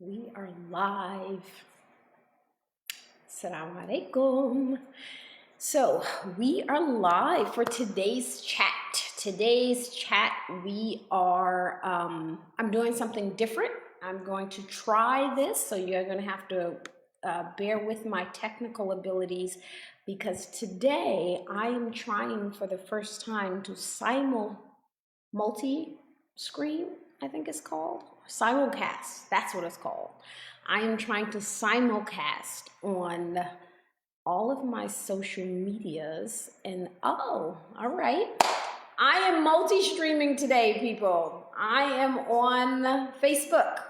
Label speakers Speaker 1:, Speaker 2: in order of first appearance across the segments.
Speaker 1: We are live. Assalamu alaikum. So we are live for today's chat. I'm doing something different. I'm going to try this, so you're going to have to bear with my technical abilities because today I am trying for the first time to multi-screen, I think it's called. Simulcast, that's what it's called. I am trying to simulcast on all of my social medias and all right. I am multi-streaming today, people. I am on Facebook.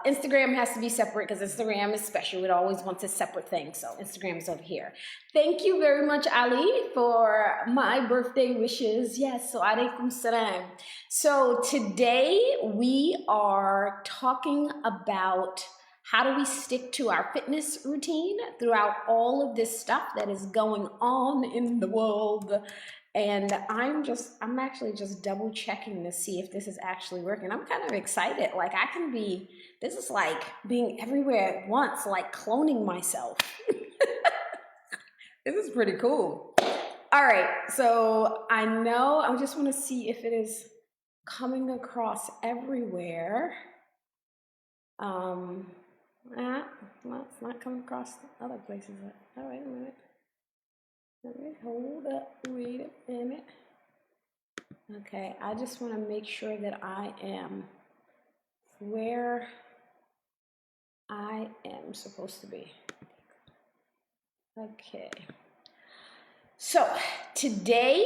Speaker 1: Instagram has to be separate because Instagram is special. It always wants a separate thing. So Instagram is over here. Thank you very much, Ali, for my birthday wishes. Yes, so alaikum salam. So today we are talking about how do we stick to our fitness routine throughout all of this stuff that is going on in the world. And I'm actually just double checking to see if this is actually working. I'm kind of excited. Like this is like being everywhere at once, like cloning myself. This is pretty cool. All right, so I just want to see if it is coming across everywhere. Well, it's not coming across other places. Oh, wait a minute. Hold up, wait a minute. Okay, I just want to make sure that I am where I am supposed to be. Okay. So today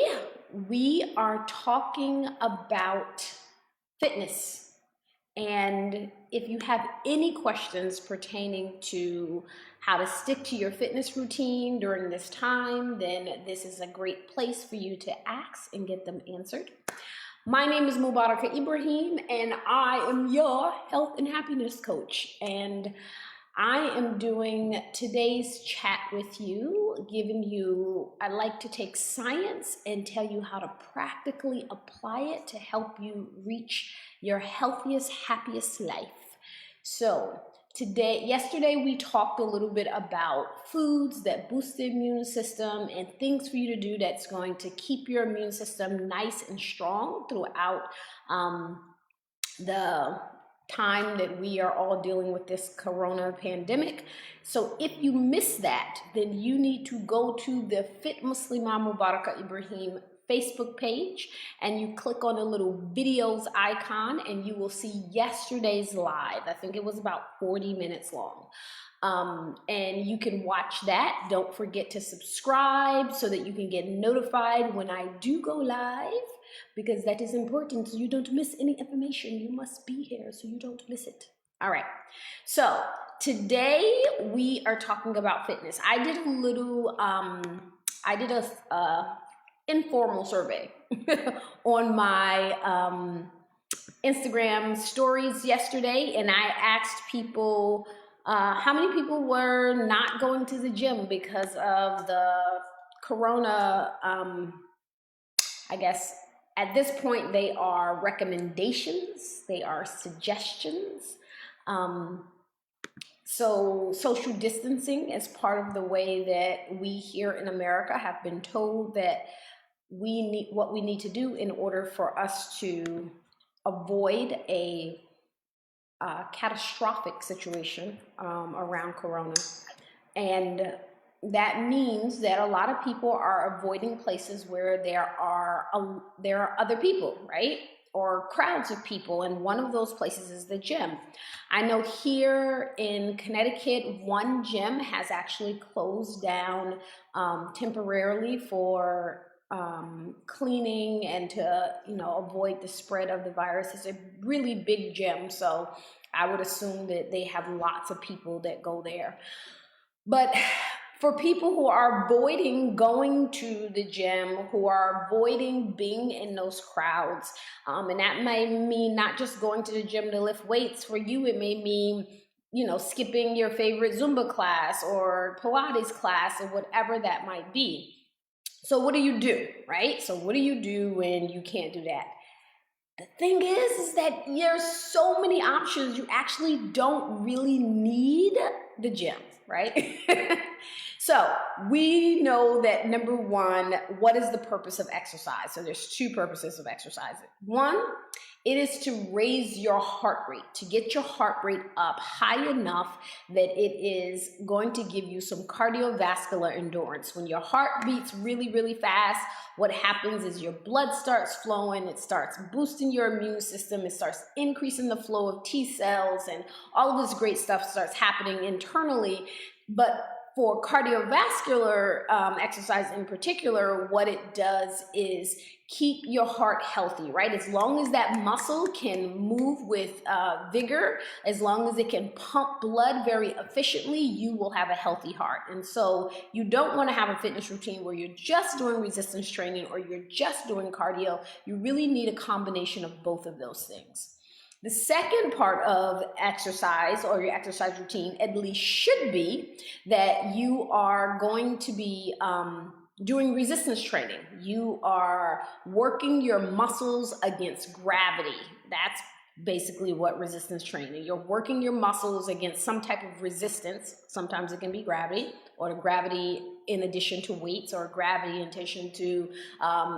Speaker 1: we are talking about fitness. And if you have any questions pertaining to how to stick to your fitness routine during this time, then this is a great place for you to ask and get them answered. My name is Mubarakah Ibrahim, and I am your health and happiness coach. And I am doing today's chat with you, I'd like to take science and tell you how to practically apply it to help you reach your healthiest, happiest life. So yesterday we talked a little bit about foods that boost the immune system and things for you to do that's going to keep your immune system nice and strong throughout the time that we are all dealing with this corona pandemic. So if you miss that, then you need to go to the Fit Muslimah Mubarakah Ibrahim Facebook page and you click on the little videos icon and you will see yesterday's live. I think it was about 40 minutes long. And you can watch that. Don't forget to subscribe so that you can get notified when I do go live, because that is important so you don't miss any information. You must be here so you don't miss it. All right, so today we are talking about fitness. I did a informal survey on my Instagram stories yesterday, and I asked people how many people were not going to the gym because of the corona. I guess at this point they are recommendations, they are suggestions. So social distancing is part of the way that we here in America have been told that what we need to do in order for us to avoid a catastrophic situation around corona. And that means that a lot of people are avoiding places where there are other people, right? Or crowds of people, and one of those places is the gym. I know here in Connecticut, one gym has actually closed down temporarily for cleaning and to avoid the spread of the virus. It's a really big gym, so I would assume that they have lots of people that go there. But for people who are avoiding going to the gym, who are avoiding being in those crowds, and that may mean not just going to the gym to lift weights. For you, it may mean skipping your favorite Zumba class or Pilates class or whatever that might be. So what do you do, right? So what do you do when you can't do that? The thing is that there's so many options. You actually don't really need the gym, right? So we know that number one, what is the purpose of exercise? So there's two purposes of exercise. One, it is to raise your heart rate, to get your heart rate up high enough that it is going to give you some cardiovascular endurance. When your heart beats really, really fast, what happens is your blood starts flowing, it starts boosting your immune system, it starts increasing the flow of T cells, and all of this great stuff starts happening internally. But for cardiovascular exercise in particular, what it does is keep your heart healthy, right? As long as that muscle can move with vigor, as long as it can pump blood very efficiently, you will have a healthy heart. And so you don't want to have a fitness routine where you're just doing resistance training or you're just doing cardio. You really need a combination of both of those things. The second part of exercise, or your exercise routine, at least should be that you are going to be doing resistance training. You are working your muscles against gravity. That's basically what resistance training. You're working your muscles against some type of resistance. Sometimes it can be gravity, or gravity in addition to weights, or gravity in addition to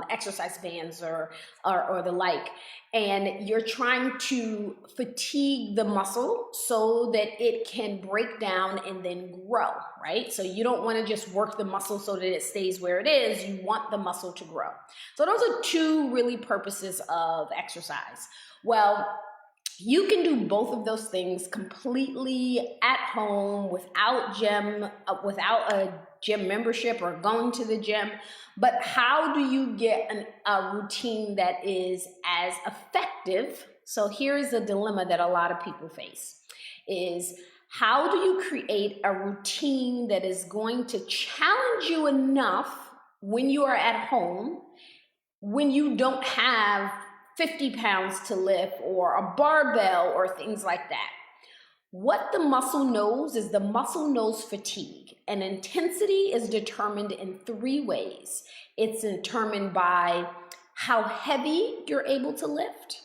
Speaker 1: exercise bands or the like. And you're trying to fatigue the muscle so that it can break down and then grow, right? So you don't want to just work the muscle so that it stays where it is. You want the muscle to grow. So those are two really purposes of exercise. Well, you can do both of those things completely at home without a gym membership or going to the gym. But how do you get a routine that is as effective? So here's a dilemma that a lot of people face, is how do you create a routine that is going to challenge you enough when you are at home, when you don't have 50 pounds to lift or a barbell or things like that? What the muscle knows is the muscle knows fatigue, and intensity is determined in three ways. It's determined by how heavy you're able to lift.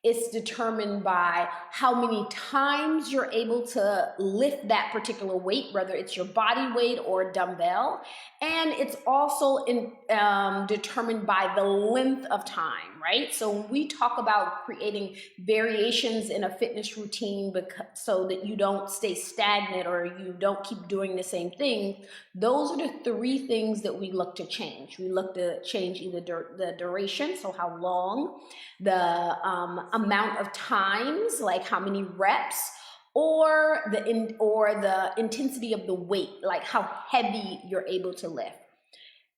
Speaker 1: It's determined by how many times you're able to lift that particular weight, whether it's your body weight or a dumbbell. And it's also determined by the length of time, right? So when we talk about creating variations in a fitness routine so that you don't stay stagnant or you don't keep doing the same thing, those are the three things that we look to change. We look to change either the duration, so how long, the amount of times, like how many reps, or the intensity of the weight, like how heavy you're able to lift.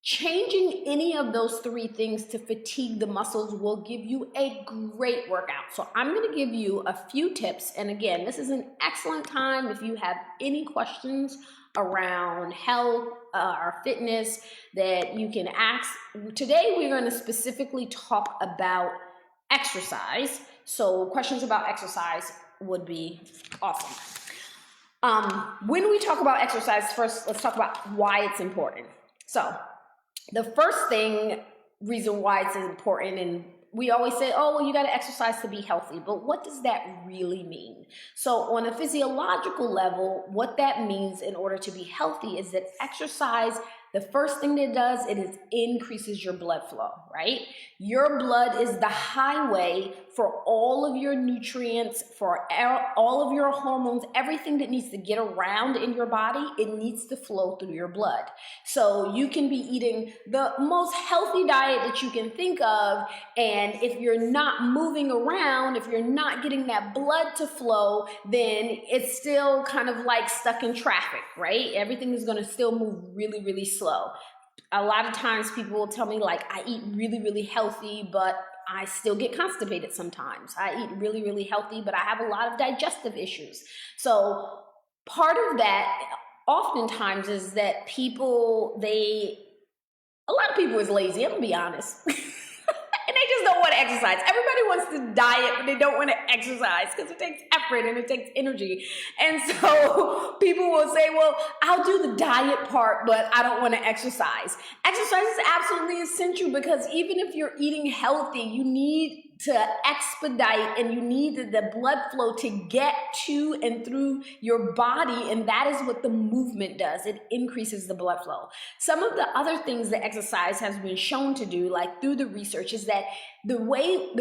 Speaker 1: Changing any of those three things to fatigue the muscles will give you a great workout. So I'm going to give you a few tips. And again, this is an excellent time if you have any questions around health or fitness that you can ask. Today, we're going to specifically talk about exercise. So questions about exercise would be awesome. When we talk about exercise, first, let's talk about why it's important. So the first reason why it's important, and we always say, oh, well, you got to exercise to be healthy. But what does that really mean? So on a physiological level, what that means in order to be healthy is that exercise, the first thing that it does, it increases your blood flow, right? Your blood is the highway for all of your nutrients, for all of your hormones, everything that needs to get around in your body, it needs to flow through your blood. So you can be eating the most healthy diet that you can think of, and if you're not moving around, if you're not getting that blood to flow, then it's still kind of like stuck in traffic, right? Everything is going to still move really, really slow. A lot of times people will tell me, like, I eat really, really healthy, but I still get constipated sometimes. I eat really, really healthy, but I have a lot of digestive issues. So part of that oftentimes is that a lot of people is lazy, I'm gonna be honest. And they just don't want to exercise. Everybody wants to diet, but they don't want to exercise because it takes effort and it takes energy. And so people will say, well, I'll do the diet part, but I don't want to exercise. Exercise is absolutely essential because even if you're eating healthy, you need to expedite, and you need the blood flow to get to and through your body, and that is what the movement does. It increases the blood flow. Some of the other things that exercise has been shown to do, like through the research, is that the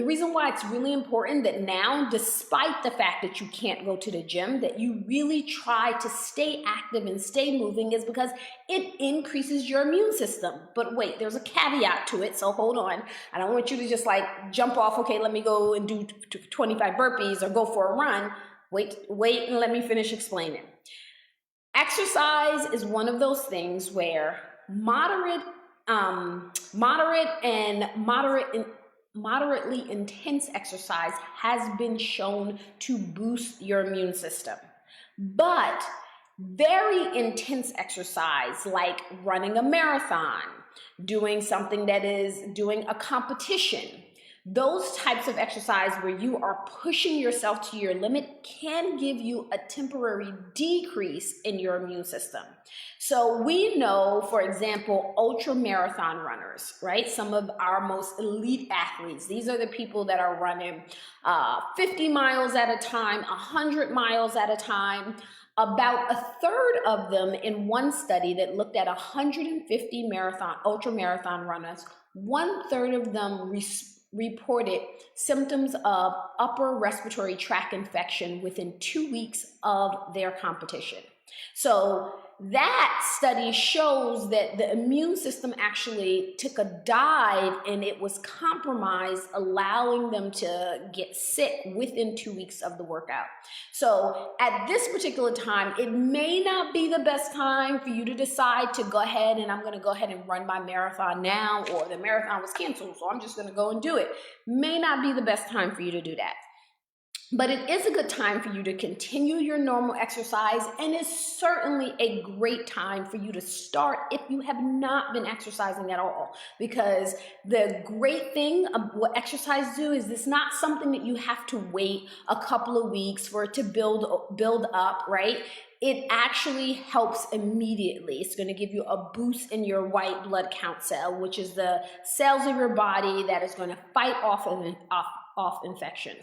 Speaker 1: reason why it's really important that now, despite the fact that you can't go to the gym, that you really try to stay active and stay moving, is because it increases your immune system. But wait, there's a caveat to it, so hold on. I don't want you to just like jump off, okay, let me go and do 25 burpees or go for a run. Wait and let me finish explaining. Exercise is one of those things where moderately intense exercise has been shown to boost your immune system. But very intense exercise, like running a marathon, doing a competition, those types of exercise where you are pushing yourself to your limit can give you a temporary decrease in your immune system. So we know, for example, ultra marathon runners, right? Some of our most elite athletes, these are the people that are running 50 miles at a time, 100 miles at a time. About a third of them, in one study that looked at 150 ultra marathon runners, 1/3 of them reported symptoms of upper respiratory tract infection within 2 weeks of their competition. So that study shows that the immune system actually took a dive and it was compromised, allowing them to get sick within 2 weeks of the workout. So at this particular time, it may not be the best time for you to decide to go ahead and I'm going to go ahead and run my marathon now, or the marathon was canceled, so I'm just going to go and do it. May not be the best time for you to do that. But it is a good time for you to continue your normal exercise, and it's certainly a great time for you to start if you have not been exercising at all. Because the great thing of what exercise do is it's not something that you have to wait a couple of weeks for it to build up, right? It actually helps immediately. It's going to give you a boost in your white blood count cell, which is the cells of your body that is going to fight off infection.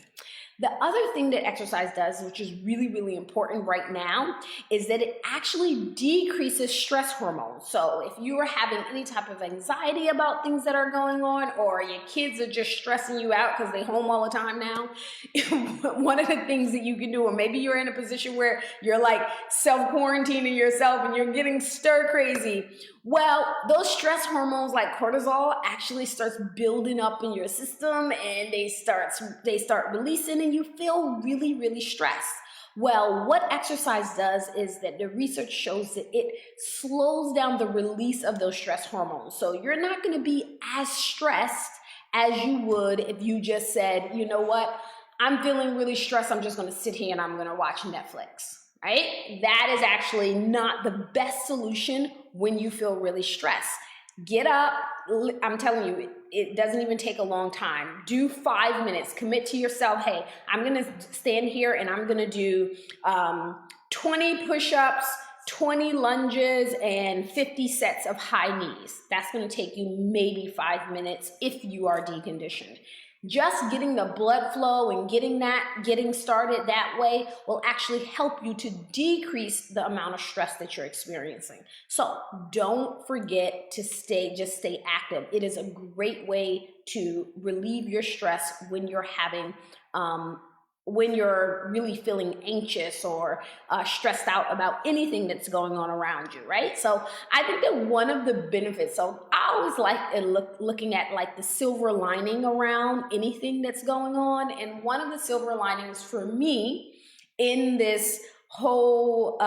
Speaker 1: The other thing that exercise does, which is really, really important right now, is that it actually decreases stress hormones. So if you are having any type of anxiety about things that are going on, or your kids are just stressing you out because they're home all the time now, one of the things that you can do, or maybe you're in a position where you're like self-quarantining yourself and you're getting stir crazy, well, those stress hormones like cortisol actually starts building up in your system, and they start releasing, and you feel really, really stressed. Well, what exercise does is that the research shows that it slows down the release of those stress hormones. So you're not going to be as stressed as you would if you just said, you know what, I'm feeling really stressed, I'm just going to sit here and I'm going to watch Netflix. Right? That is actually not the best solution when you feel really stressed. Get up. I'm telling you, it doesn't even take a long time. Do 5 minutes. Commit to yourself, hey, I'm going to stand here and I'm going to do 20 push-ups, 20 lunges, and 50 sets of high knees. That's going to take you maybe 5 minutes if you are deconditioned. Just getting the blood flow and getting started that way will actually help you to decrease the amount of stress that you're experiencing. So don't forget to stay active. It is a great way to relieve your stress when you're when you're really feeling anxious or stressed out about anything that's going on around you, right? So I think that one of the benefits, so I always like looking at like the silver lining around anything that's going on. And one of the silver linings for me in this whole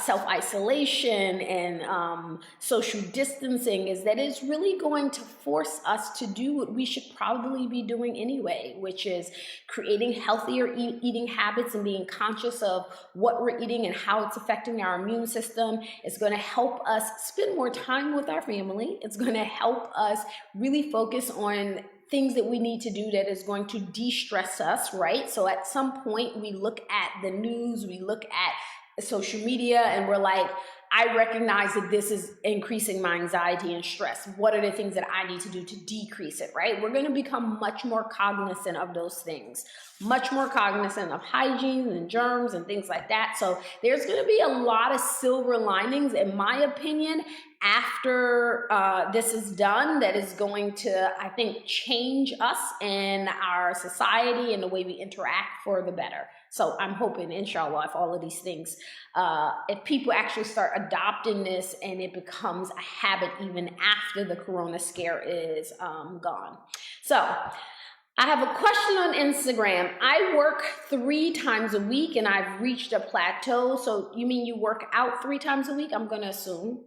Speaker 1: self-isolation and social distancing is that it's really going to force us to do what we should probably be doing anyway, which is creating healthier eating habits and being conscious of what we're eating and how it's affecting our immune system. It's going to help us spend more time with our family. It's going to help us really focus on things that we need to do that is going to de-stress us, right? So at some point we look at the news, we look at social media, and we're like, I recognize that this is increasing my anxiety and stress. What are the things that I need to do to decrease it, right? We're going to become much more cognizant of those things, much more cognizant of hygiene and germs and things like that. So there's going to be a lot of silver linings, in my opinion, after this is done, that is going to, I think, change us and our society and the way we interact for the better. So I'm hoping, inshallah, if all of these things, if people actually start adopting this and it becomes a habit even after the corona scare is gone. So I have a question on Instagram. I work 3 times a week and I've reached a plateau. So you mean you work out 3 times a week? I'm going to assume.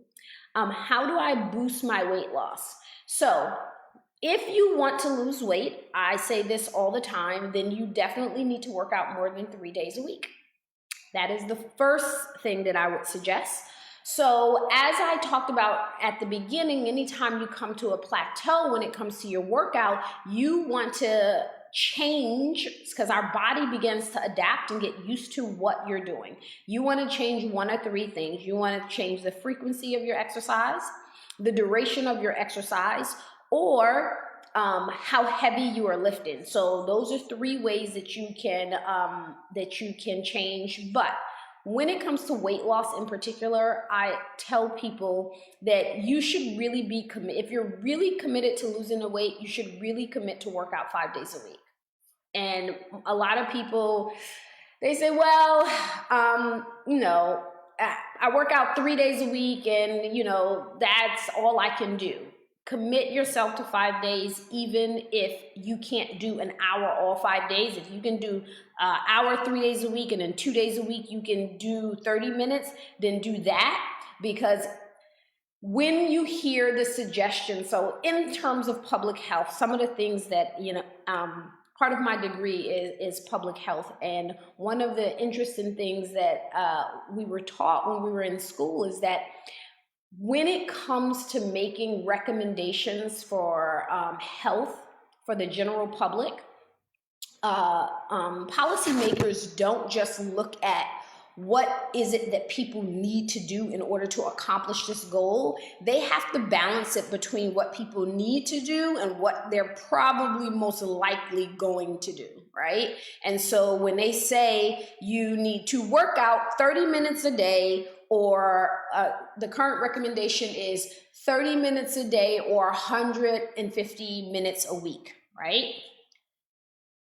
Speaker 1: How do I boost my weight loss? So if you want to lose weight, I say this all the time, then you definitely need to work out more than 3 days a week. That is the first thing that I would suggest. So as I talked about at the beginning, anytime you come to a plateau when it comes to your workout, you want to change, because our body begins to adapt and get used to what you're doing. You want to change 1 of 3 things. You want to change the frequency of your exercise, the duration of your exercise, or how heavy you are lifting. So those are 3 ways that you can change. But when it comes to weight loss in particular, I tell people that you should really be committed. If you're really committed to losing the weight, you should really commit to work out 5 days a week. And a lot of people, they say, well, you know, I work out 3 days a week and, you know, that's all I can do. Commit yourself to 5 days, even if you can't do an hour all 5 days. If you can do an hour 3 days a week and then 2 days a week you can do 30 minutes, then do that. Because when you hear the suggestion, so in terms of public health, some of the things that, you know, part of my degree is public health. And one of the interesting things that we were taught when we were in school is that when it comes to making recommendations for health for the general public, policymakers don't just look at what is it that people need to do in order to accomplish this goal. They have to balance it between what people need to do and what they're probably most likely going to do, right? And so when they say you need to work out 30 minutes a day, or the current recommendation is 30 minutes a day or 150 minutes a week, right?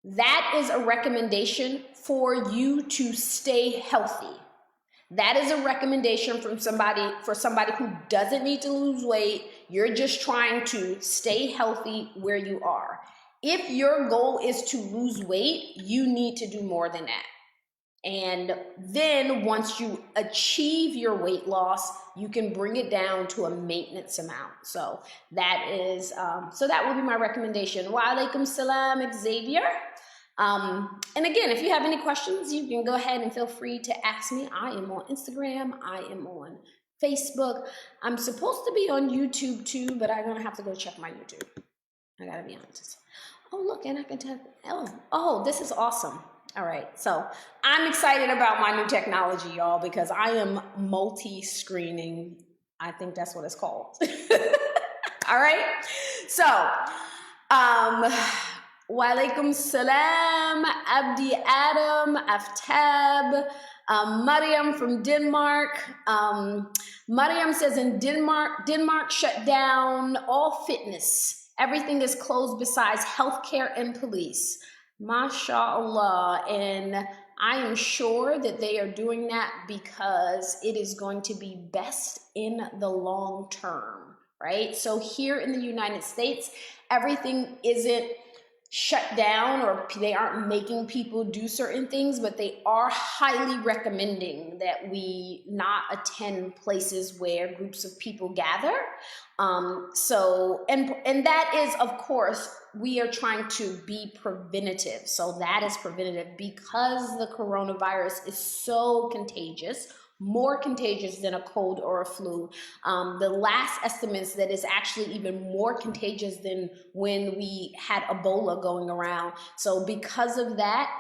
Speaker 1: That is a recommendation for you to stay healthy. That is a recommendation from somebody who doesn't need to lose weight. You're just trying to stay healthy where you are. If your goal is to lose weight, you need to do more than that. And then once you achieve your weight loss, you can bring it down to a maintenance amount. So that is, so that would be my recommendation. Wa alaikum salam, Xavier. And again, if you have any questions, you can go ahead and feel free to ask me. I am on Instagram. I am on Facebook. I'm supposed to be on YouTube too, but I'm gonna have to go check my YouTube. I gotta be honest. Oh, look, and I can tell, oh, this is awesome. All right, so I'm excited about my new technology, y'all, because I am multi-screening. I think that's what it's called. All right, so, wa alaikum salam, Abdi Adam, Aftab, Mariam from Denmark. Mariam says in Denmark shut down all fitness. Everything is closed besides healthcare and police. MashaAllah, and I am sure that they are doing that because it is going to be best in the long term, right? So here in the United States, everything isn't shut down or they aren't making people do certain things, but they are highly recommending that we not attend places where groups of people gather. And that is, of course, we are trying to be preventative. So that is preventative because the coronavirus is so contagious, more contagious than a cold or a flu. The last estimates that is actually even more contagious than when we had Ebola going around. So because of that,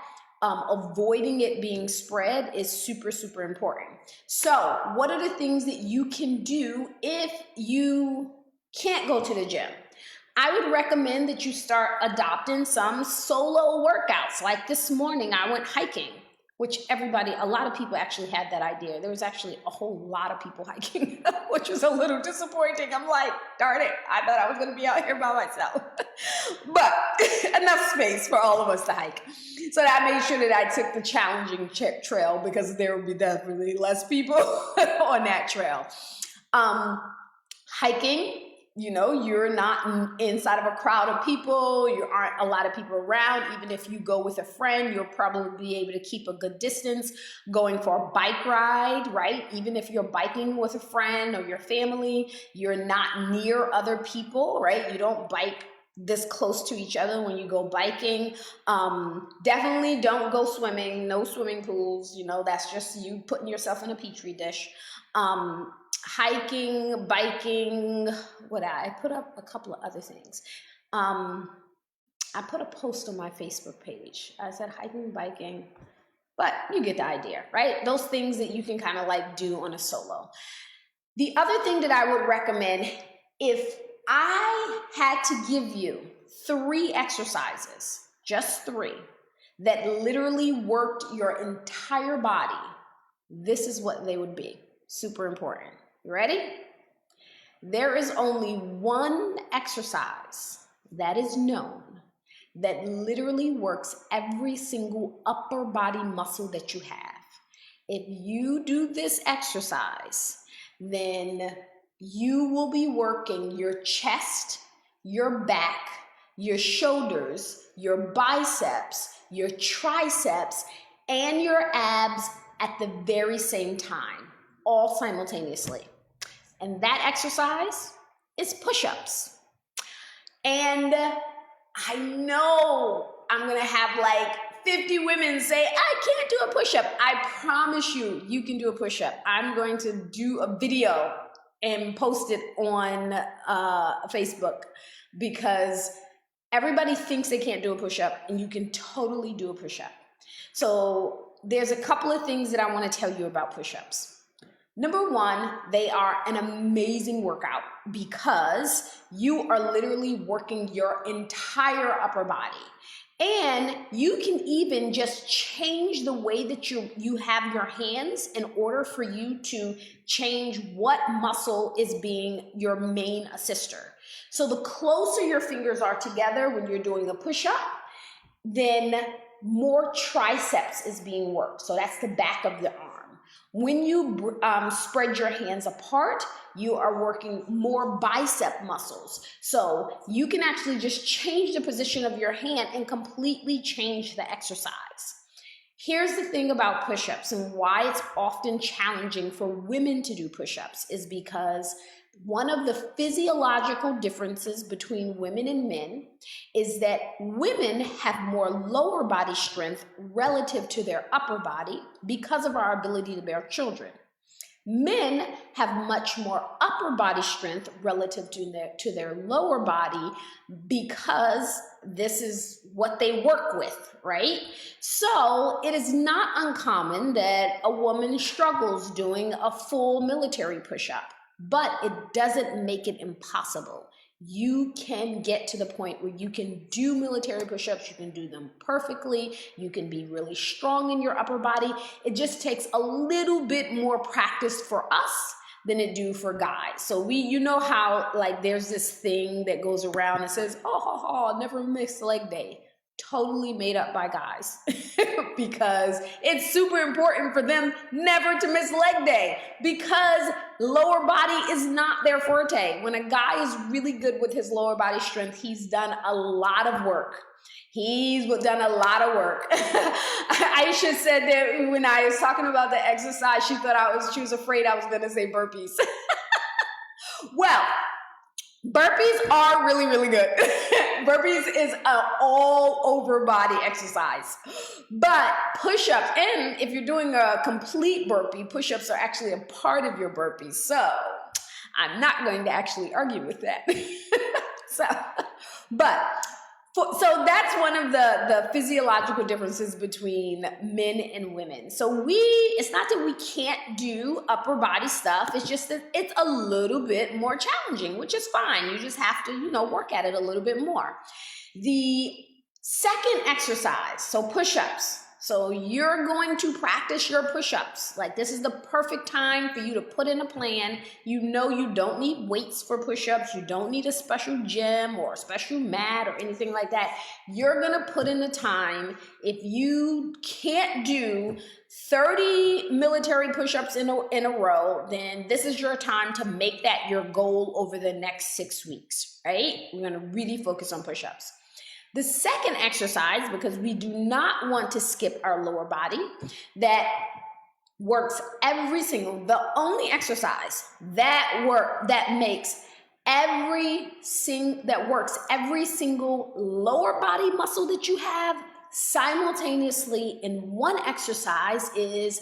Speaker 1: avoiding it being spread is super, super important. So what are the things that you can do if you can't go to the gym? I would recommend that you start adopting some solo workouts. Like this morning, I went hiking, which a lot of people actually had that idea. There was actually a whole lot of people hiking, which was a little disappointing. I'm like, darn it, I thought I was gonna be out here by myself. But enough space for all of us to hike. So I made sure that I took the challenging trail because there would be definitely less people on that trail. Hiking, you're not inside of a crowd of people. You aren't a lot of people around. Even if you go with a friend, you'll probably be able to keep a good distance. Going for a bike ride, right? Even if you're biking with a friend or your family, you're not near other people, right? You don't bike this close to each other when you go biking. Definitely don't go swimming. No swimming pools. That's just you putting yourself in a petri dish. Hiking, biking, I put up a couple of other things. I put a post on my Facebook page. I said hiking, biking, but you get the idea, right? Those things that you can kind of like do on a solo. The other thing that I would recommend, if I had to give you 3 exercises, just 3, that literally worked your entire body, this is what they would be. Super important. You ready? There is only one exercise that is known that literally works every single upper body muscle that you have. If you do this exercise, then you will be working your chest, your back, your shoulders, your biceps, your triceps, and your abs at the very same time, all simultaneously. And that exercise is push-ups. And I know I'm gonna have like 50 women say, I can't do a push-up. I promise you, you can do a push-up. I'm going to do a video and post it on Facebook because everybody thinks they can't do a push-up, and you can totally do a push-up. So there's a couple of things that I want to tell you about push-ups. Number 1, they are an amazing workout because you are literally working your entire upper body. And you can even just change the way that you have your hands in order for you to change what muscle is being your main assister. So the closer your fingers are together when you're doing a push-up, then more triceps is being worked. So that's the back of the arm. When you spread your hands apart, you are working more bicep muscles. So you can actually just change the position of your hand and completely change the exercise. Here's the thing about push-ups and why it's often challenging for women to do push-ups is because one of the physiological differences between women and men is that women have more lower body strength relative to their upper body because of our ability to bear children. Men have much more upper body strength relative to their lower body because this is what they work with, right? So it is not uncommon that a woman struggles doing a full military push-up. But it doesn't make it impossible. You can get to the point where you can do military push-ups, you can do them perfectly, you can be really strong in your upper body. It just takes a little bit more practice for us than it do for guys. So you know how like there's this thing that goes around and says, oh, never miss leg day. Totally made up by guys because it's super important for them never to miss leg day because lower body is not their forte. When a guy is really good with his lower body strength, he's done a lot of work. He's done a lot of work. Aisha said that when I was talking about the exercise, she was afraid I was going to say burpees. Well, burpees are really, really good. Burpees is an all over body exercise. But push-ups, and if you're doing a complete burpee, push-ups are actually a part of your burpees. So I'm not going to actually argue with that. But So that's one of the physiological differences between men and women. So it's not that we can't do upper body stuff. It's just that it's a little bit more challenging, which is fine. You just have to, work at it a little bit more. The second exercise, so push-ups. So you're going to practice your push-ups. Like, this is the perfect time for you to put in a plan. You don't need weights for push-ups. You don't need a special gym or a special mat or anything like that. You're going to put in the time. If you can't do 30 military push-ups in a row, then this is your time to make that your goal over the next 6 weeks, right? We're going to really focus on push-ups. The second exercise, because we do not want to skip our lower body, that works the only exercise that works every single lower body muscle that you have simultaneously in one exercise is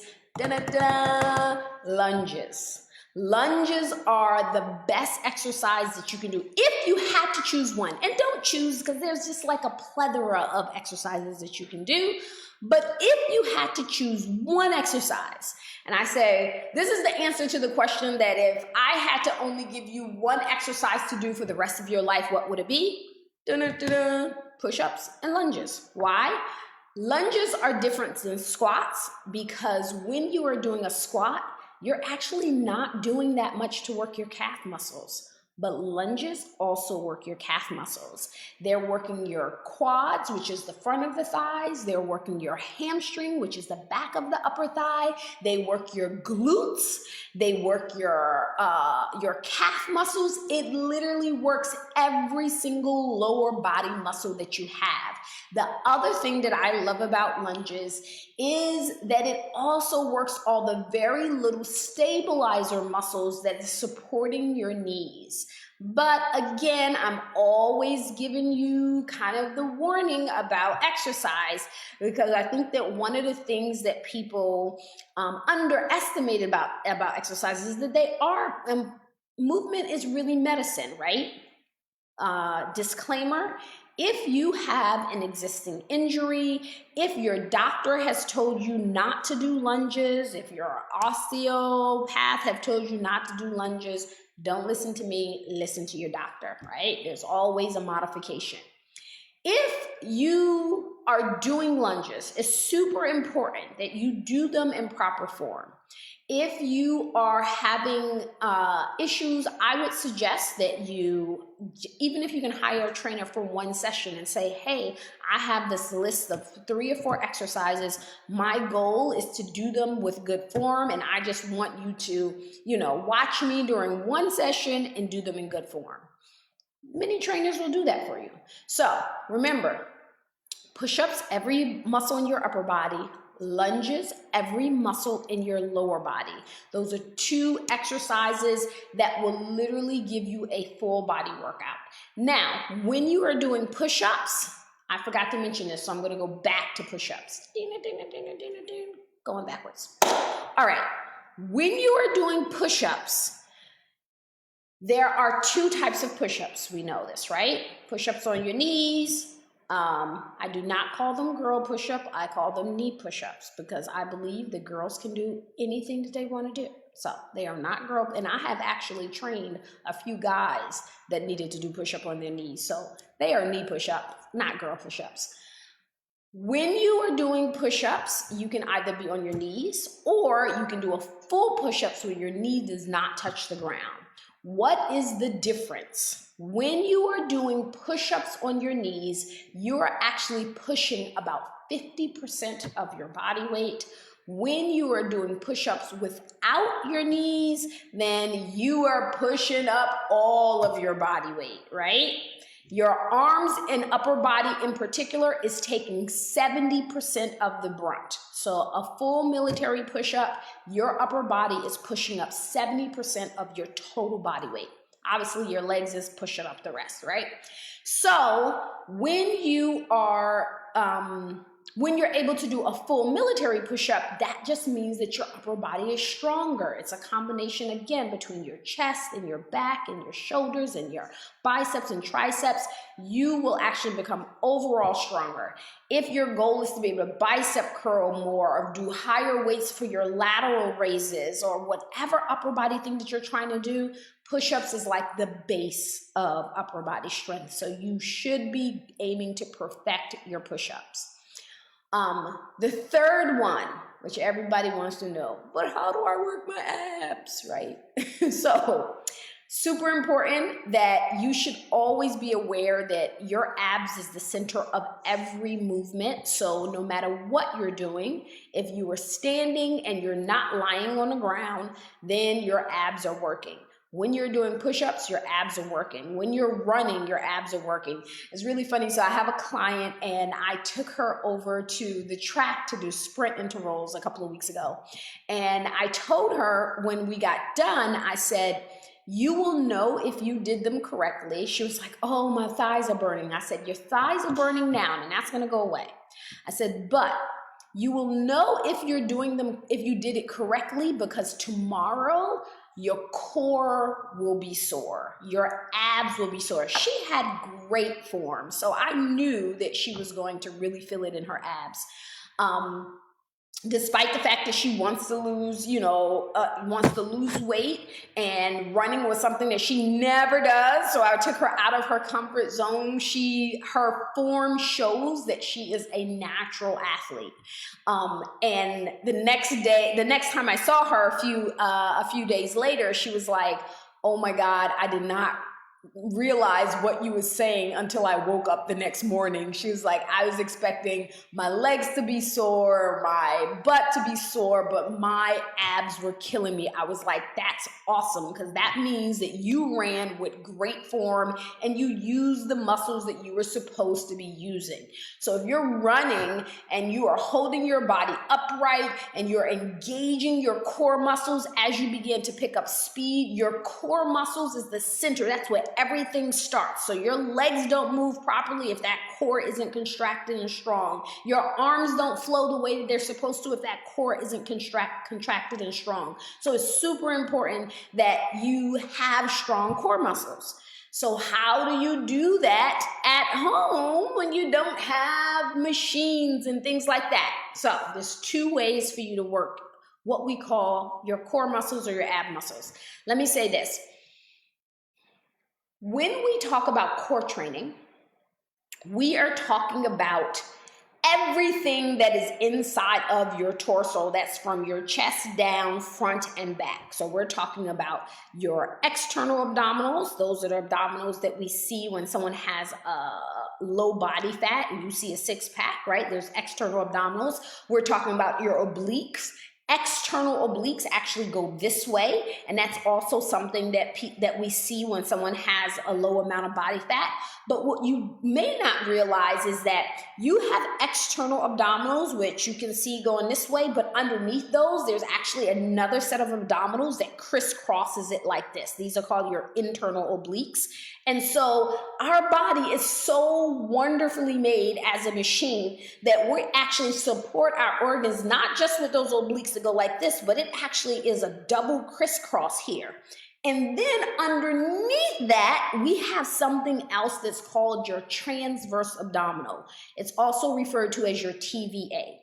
Speaker 1: lunges. Lunges are the best exercise that you can do if you had to choose one. And don't choose, because there's just like a plethora of exercises that you can do. But if you had to choose one exercise, and I say, this is the answer to the question that if I had to only give you one exercise to do for the rest of your life, what would it be? Push-ups and lunges. Why? Lunges are different than squats because when you are doing a squat, you're actually not doing that much to work your calf muscles. But lunges also work your calf muscles. They're working your quads, which is the front of the thighs. They're working your hamstring, which is the back of the upper thigh. They work your glutes. They work your calf muscles. It literally works every single lower body muscle that you have. The other thing that I love about lunges is that it also works all the very little stabilizer muscles that is supporting your knees. But again, I'm always giving you kind of the warning about exercise, because I think that one of the things that people underestimate about exercise is that movement is really medicine, right? Disclaimer, if you have an existing injury, if your doctor has told you not to do lunges, if your osteopath have told you not to do lunges, don't listen to me, listen to your doctor, right? There's always a modification. If you are doing lunges, it's super important that you do them in proper form. If you are having issues, I would suggest that even if you can hire a trainer for one session and say, hey, I have this list of 3 or 4 exercises. My goal is to do them with good form, and I just want you to, watch me during one session and do them in good form. Many trainers will do that for you. So remember, push-ups, every muscle in your upper body. Lunges, every muscle in your lower body. Those are 2 exercises that will literally give you a full body workout. Now, when you are doing push-ups, I forgot to mention this, so I'm going to go back to push-ups. Going backwards. All right. When you are doing push-ups, there are 2 types of push-ups. We know this, right? Push-ups on your knees. I do not call them girl push-up. I call them knee push-ups because I believe that girls can do anything that they want to do. So they are not girl. And I have actually trained a few guys that needed to do push-up on their knees. So they are knee push-up, not girl push-ups. When you are doing push-ups, you can either be on your knees or you can do a full push-up so your knee does not touch the ground. What is the difference? When you are doing push-ups on your knees, you are actually pushing about 50% of your body weight. When you are doing push-ups without your knees, then you are pushing up all of your body weight, right? Your arms and upper body in particular is taking 70% of the brunt. So a full military push-up, your upper body is pushing up 70% of your total body weight. Obviously, your legs is pushing up the rest, right? So when you are When you're able to do a full military push-up, that just means that your upper body is stronger. It's a combination, again, between your chest and your back and your shoulders and your biceps and triceps. You will actually become overall stronger. If your goal is to be able to bicep curl more or do higher weights for your lateral raises or whatever upper body thing that you're trying to do, push-ups is like the base of upper body strength. So you should be aiming to perfect your push-ups. The third one, which everybody wants to know, but how do I work my abs, right? So super important that you should always be aware that your abs is the center of every movement. So no matter what you're doing, if you are standing and you're not lying on the ground, then your abs are working. When you're doing push-ups, your abs are working. When you're running, your abs are working. It's really funny. So I have a client and I took her over to the track to do sprint intervals a couple of weeks ago. And I told her when we got done, I said, you will know if you did them correctly. She was like, oh, my thighs are burning. I said, your thighs are burning now and that's going to go away. I said, but you will know if you're doing them, if you did it correctly, because tomorrow your core will be sore. Your abs will be sore. She had great form, so I knew that she was going to really feel it in her abs. Despite the fact that she wants to lose, weight, and running was something that she never does. So I took her out of her comfort zone. Her form shows that she is a natural athlete. And the next time I saw her a few days later, she was like, oh my God, I did not realize what you were saying until I woke up the next morning. She was like, I was expecting my legs to be sore, my butt to be sore, but my abs were killing me. I was like, that's awesome, because that means that you ran with great form and you used the muscles that you were supposed to be using. So if you're running and you are holding your body upright and you're engaging your core muscles as you begin to pick up speed, your core muscles is the center. That's where everything starts. So your legs don't move properly if that core isn't contracted and strong. Your arms don't flow the way that they're supposed to if that core isn't contracted and strong. So it's super important that you have strong core muscles. So how do you do that at home when you don't have machines and things like that? So there's two ways for you to work what we call your core muscles or your ab muscles. Let me say this. When we talk about core training, we are talking about everything that is inside of your torso. That's from your chest down, front and back. So we're talking about your external abdominals. Those are the abdominals that we see when someone has a low body fat and you see a six-pack, right? There's external abdominals. We're talking about your obliques. External obliques actually go this way, and that's also something that we see when someone has a low amount of body fat. But what you may not realize is that you have external abdominals, which you can see going this way, but underneath those, there's actually another set of abdominals that crisscrosses it like this. These are called your internal obliques. And so our body is so wonderfully made as a machine that we actually support our organs, not just with those obliques that go like this, but it actually is a double crisscross here. And then underneath that, we have something else that's called your transverse abdominal. It's also referred to as your TVA.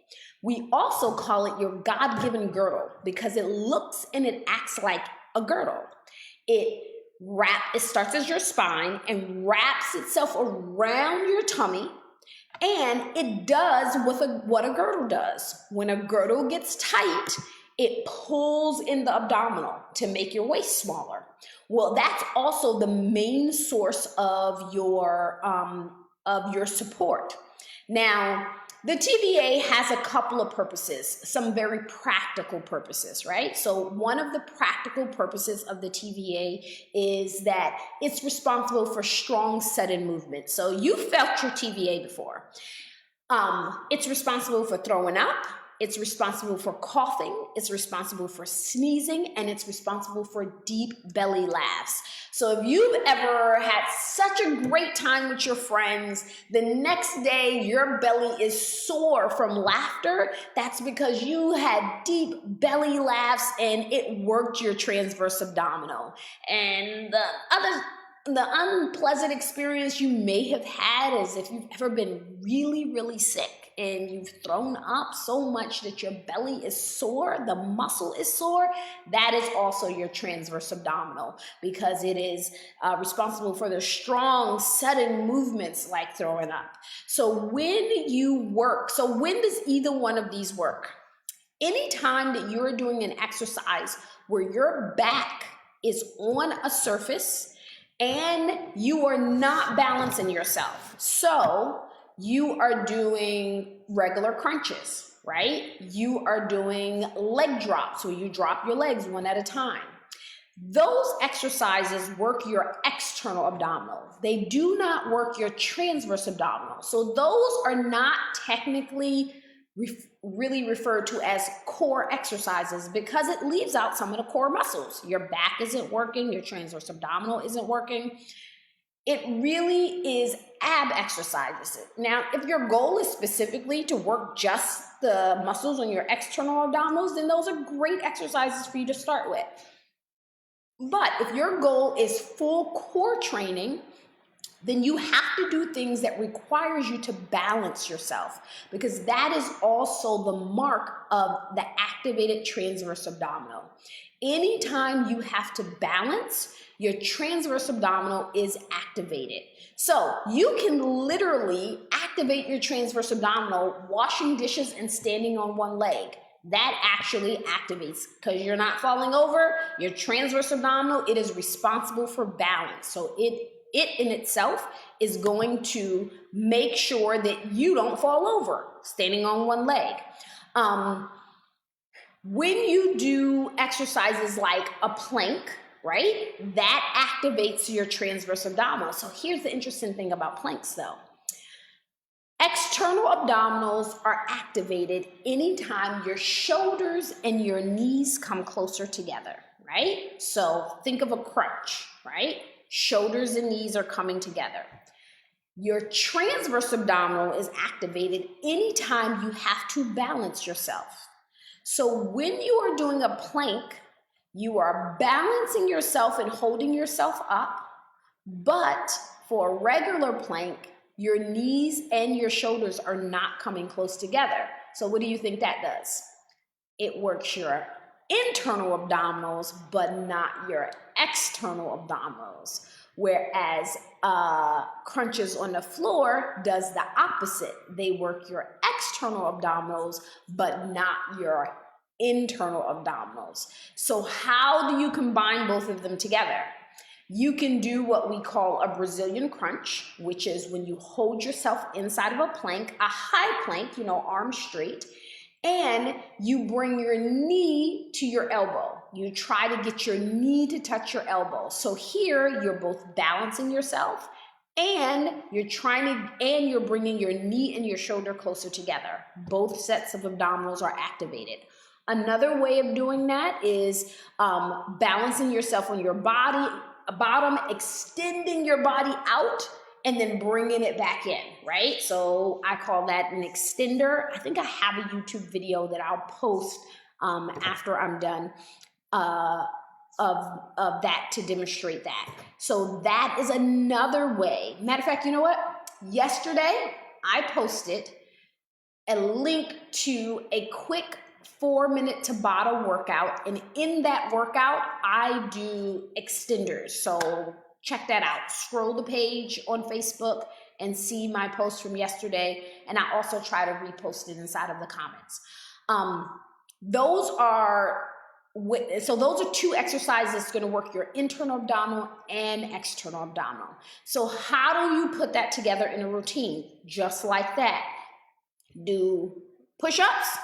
Speaker 1: We also call it your God-given girdle because it looks and it acts like a girdle. It starts as your spine and wraps itself around your tummy, and it does what a girdle does. When a girdle gets tight, it pulls in the abdominal to make your waist smaller. Well, that's also the main source of your support. Now, the TVA has a couple of purposes, some very practical purposes, right? So one of the practical purposes of the TVA is that it's responsible for strong sudden movement. So you felt your TVA before. It's responsible for throwing up. It's responsible for coughing, it's responsible for sneezing, and it's responsible for deep belly laughs. So if you've ever had such a great time with your friends, the next day your belly is sore from laughter, that's because you had deep belly laughs and it worked your transverse abdominal. And the unpleasant experience you may have had is if you've ever been really, really sick and you've thrown up so much that your belly is sore, the muscle is sore, that is also your transverse abdominal, because it is responsible for the strong, sudden movements like throwing up. So when does either one of these work? Anytime that you're doing an exercise where your back is on a surface and you are not balancing yourself. So you are doing regular crunches, right? You are doing leg drops where you drop your legs one at a time. Those exercises work your external abdominal. They do not work your transverse abdominal. So those are not technically really referred to as core exercises because it leaves out some of the core muscles. Your back isn't working, your transverse abdominal isn't working. It really is ab exercises. Now, if your goal is specifically to work just the muscles on your external abdominals, then those are great exercises for you to start with. But if your goal is full core training, then you have to do things that requires you to balance yourself, because that is also the mark of the activated transverse abdominal. Anytime you have to balance, your transverse abdominal is activated. So you can literally activate your transverse abdominal washing dishes and standing on one leg. That actually activates because you're not falling over. Your transverse abdominal, it is responsible for balance. So it in itself is going to make sure that you don't fall over standing on one leg. When you do exercises like a plank, right, that activates your transverse abdominal. So here's the interesting thing about planks though. External abdominals are activated anytime your shoulders and your knees come closer together, right? So think of a crunch, right? Shoulders and knees are coming together. Your transverse abdominal is activated anytime you have to balance yourself. So when you are doing a plank, you are balancing yourself and holding yourself up, but for a regular plank, your knees and your shoulders are not coming close together. So what do you think that does? It works your internal abdominals, but not your external abdominals. Whereas crunches on the floor does the opposite. They work your external abdominals, but not your internal abdominals. So how do you combine both of them together? You can do what we call a Brazilian crunch, which is when you hold yourself inside of a plank, a high plank, arms straight, and you bring your knee to your elbow. You try to get your knee to touch your elbow. So here you're both balancing yourself and you're bringing your knee and your shoulder closer together. Both sets of abdominals are activated. Another way of doing that is balancing yourself on your bottom, extending your body out, and then bringing it back in, right? So I call that an extender. I think I have a YouTube video that I'll post after I'm done of that to demonstrate that. So that is another way. Matter of fact, you know what? Yesterday, I posted a link to a quick 4-minute Tabata workout, and in that workout I do extenders. So check that out. Scroll the page on Facebook and see my post from yesterday, and I also try to repost it inside of the comments. Those are two exercises that's going to work your internal abdominal and external abdominal. So how do you put that together in a routine? Just like that. Do push-ups.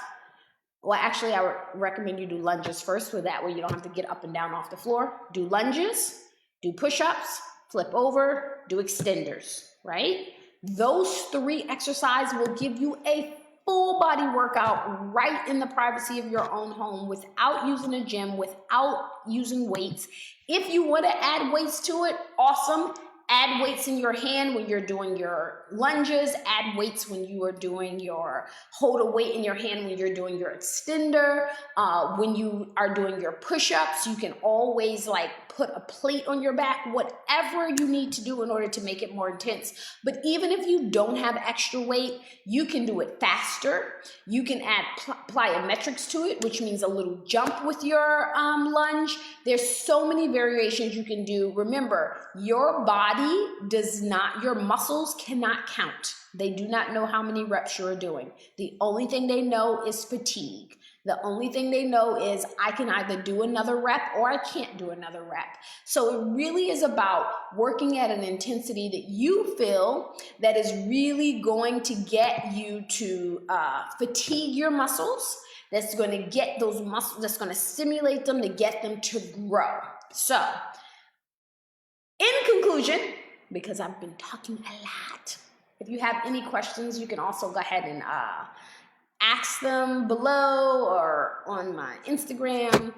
Speaker 1: Well, actually, I would recommend you do lunges first, so that way you don't have to get up and down off the floor. Do lunges, do push-ups, flip over, do extenders, right? Those 3 exercises will give you a full body workout right in the privacy of your own home without using a gym, without using weights. If you want to add weights to it, awesome. Add weights in your hand when you're doing your lunges. Add weights when you are doing your, hold a weight in your hand when you're doing your extender. When you are doing your push-ups, you can always like put a plate on your back, whatever you need to do in order to make it more intense. But even if you don't have extra weight, you can do it faster. You can add plyometrics to it, which means a little jump with your lunge. There's so many variations you can do. Remember, your body does not, your muscles cannot count. They do not know how many reps you're doing. The only thing they know is fatigue. The only thing they know is I can either do another rep or I can't do another rep. So it really is about working at an intensity that you feel that is really going to get you to fatigue your muscles, that's going to get those muscles, that's going to stimulate them to get them to grow. So in conclusion, because I've been talking a lot, if you have any questions, you can also go ahead and ask them below or on my Instagram.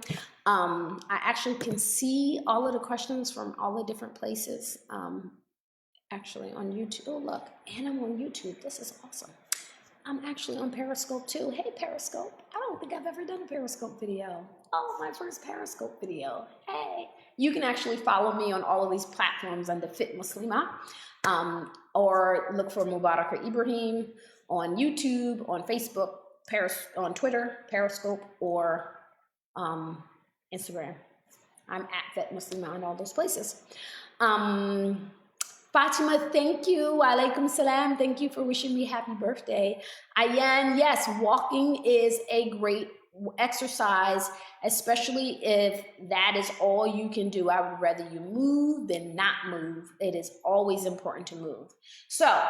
Speaker 1: I actually can see all of the questions from all the different places. Actually on YouTube. Oh, look, and I'm on YouTube. This is awesome. I'm actually on Periscope too. Hey, Periscope. I don't think I've ever done a Periscope video. Oh, my first Periscope video. Hey. You can actually follow me on all of these platforms under Fit Muslima, or look for Mubarakah Ibrahim on YouTube, on Facebook, on Twitter, Periscope, or Instagram. I'm at Fit Muslima on all those places. Fatima, thank you. Walaikum salam. Thank you for wishing me happy birthday. Ayan, yes, walking is a great exercise, especially if that is all you can do. I would rather you move than not move. It is always important to move. So,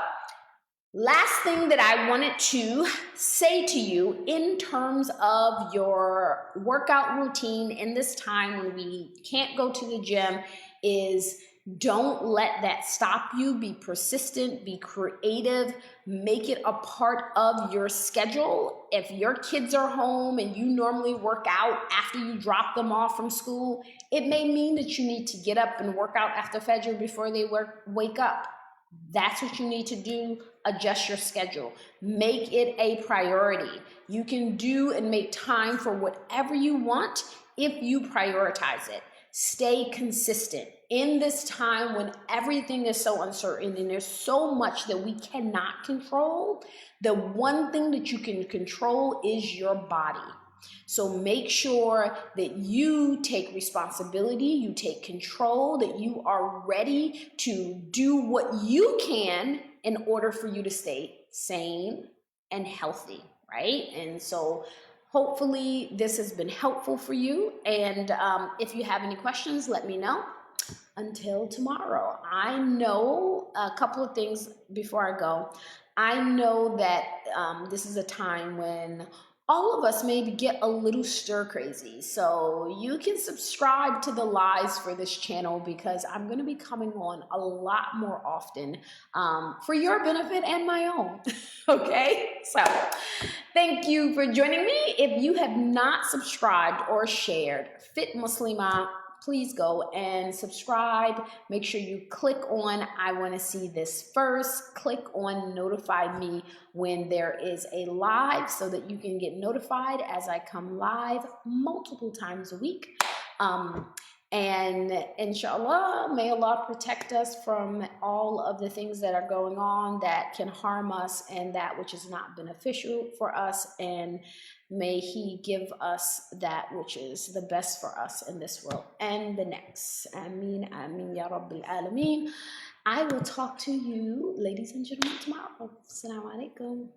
Speaker 1: last thing that I wanted to say to you in terms of your workout routine in this time when we can't go to the gym is don't let that stop you. Be persistent, be creative, make it a part of your schedule. If your kids are home and you normally work out after you drop them off from school, it may mean that you need to get up and work out after Fajr before they wake up. That's what you need to do. Adjust your schedule. Make it a priority. You can do and make time for whatever you want if you prioritize it. Stay consistent. In this time when everything is so uncertain and there's so much that we cannot control, the one thing that you can control is your body. So make sure that you take responsibility, you take control, that you are ready to do what you can in order for you to stay sane and healthy, right? And so hopefully this has been helpful for you. And if you have any questions, let me know. Until tomorrow. I know a couple of things before I go. I know that this is a time when all of us maybe get a little stir crazy. So you can subscribe to the lives for this channel because I'm going to be coming on a lot more often for your benefit and my own. Okay? So thank you for joining me. If you have not subscribed or shared Fit Muslima, please go and subscribe. Make sure you click on I want to see this first. Click on notify me when there is a live so that you can get notified as I come live multiple times a week. And inshallah, may Allah protect us from all of the things that are going on that can harm us and that which is not beneficial for us. And may He give us that which is the best for us in this world and the next. Ameen, ameen, ya Rabbil Alameen. I will talk to you, ladies and gentlemen, tomorrow. Assalamu alaikum.